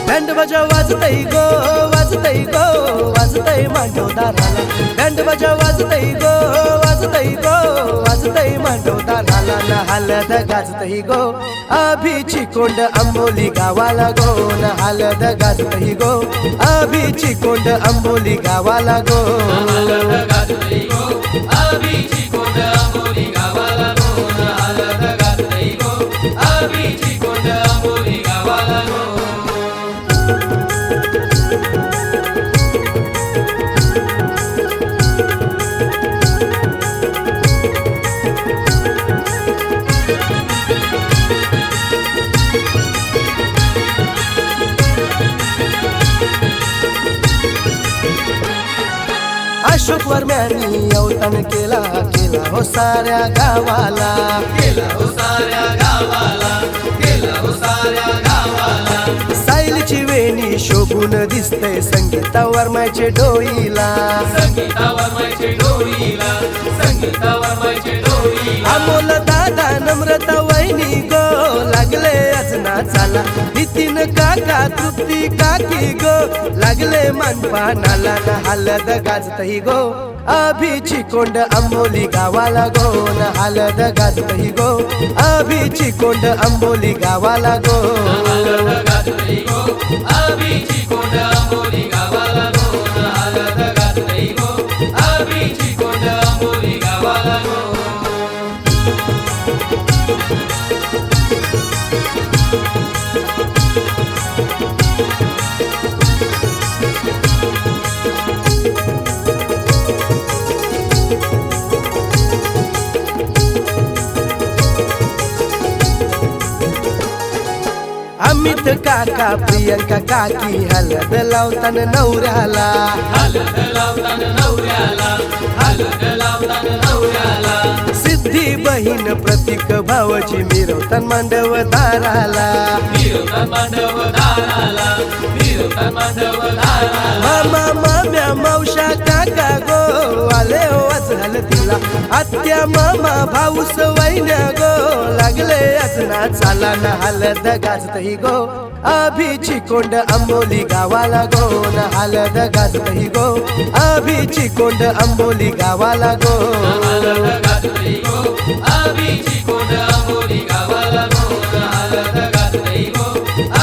band बाजा वाजतय गो वाजतय गो वाजतय मांडव दाराला band बाजा वाजतय गो वाजतय गो वाजतय मांडव दाराला न हलद गाजतय गो अभिची कोंड आंबोली गावाला गो न हलद गाजतय गो अभिची कोंड आंबोली गावाला गो हलद गाजतय गो अभिची कोंड आंबोली गावाला गो न हलद गाजतय गो अभिची कोंड आंबोली गावाला गो अशोक वर्म्यांनी अवतान केला केला हो साऱ्या गावाला केला हो साऱ्या गावाला केला हो साऱ्या गावाला सायलीची वेणी शोभून दिसते संगीता वर्माचे डोईला संगीता वर्माचे डोईला संगीता वर्माचे डोईला अमोल दादा नम्रता वहिनी गो लागले आज नाचाला नितीन काका तृप्ती काकी गो लागले मानपानाला न हलद गाजतही गो अभिची कोंड आंबोली गावाला गो न हलद गाजतही गो अभिची कोंड आंबोली गावाला गो हलद गाजतय गो अभिची कोंड आंबोली गावाला गो न हलद गाजतय गो अभिची कोंड आंबोली गावाला गो अमित काका प्रियंका काकी हलद लावतान नवऱ्याला हलद लावतान नवऱ्याला हलद लावतान नवऱ्याला सिद्धी बहीण प्रतीक भावाची मिरवतान मांडव दाराला मिरवतान मांडव दाराला मिरवतान मांडव दाराला मामा माम्या मावशा काका गो आले हो आज हलदीला आत्या मामा भाऊस वैन्या गो लागले आज नाचाला न हलद गाजतही गो अभिची कोंड आंबोली गावाला गो न हलद गाजतही गो अभिची कोंड आंबोली गावाला गो हलद गाजतय गो अभिची कोंड आंबोली गावाला गो न हलद गाजतय गो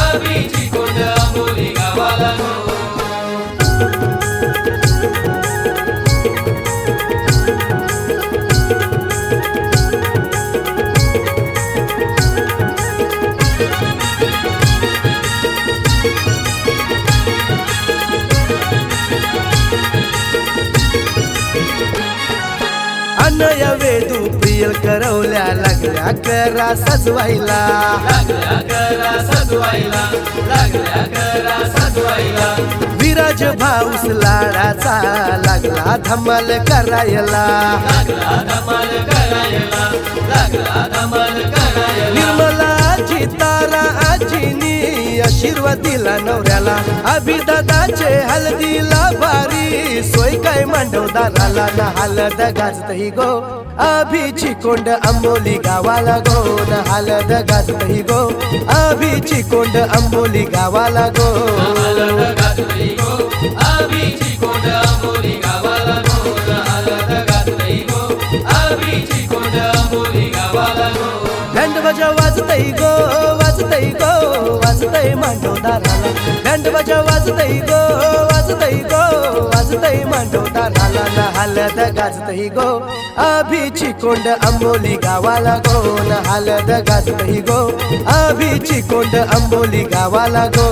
अभिची कोंड आंबोली गावाला गो अनय वेदू प्रियल करवल्या लागल्या करा सजवायला लागल्या करा सजवायला लागल्या करा सजवायला विराज भाऊस लाडाचा लागला धमाल करायला लागला धमाल करायला लागला धमाल करायला निर्मला आजी तारा आजीनी आशीर्वाद दिला नवऱ्याला अभिदादाचे हलदीला भारी सोय काय मांडव दाराला न हलद गाजतही गो अभिची कोंड आंबोली गावाला गो न हलद गाजतही गो अभिची कोंड आंबोली गावाला गो हलद गाजतय गो अभिची कोंड आंबोली गावाला गो न हलद गाजतय गो अभिची कोंड आंबोली गावाला गो बँड बाजा वाजतय गो वाजतय गो वाजतय मांडव दाराला बँड बाजा वाजतय गो वाजतय गो वाजतय मांडव दाराला न हलद गाजतही गो अभिची कोंड आंबोली गावाला गो न हलद गाजतही गो अभिची कोंड आंबोली गावाला गो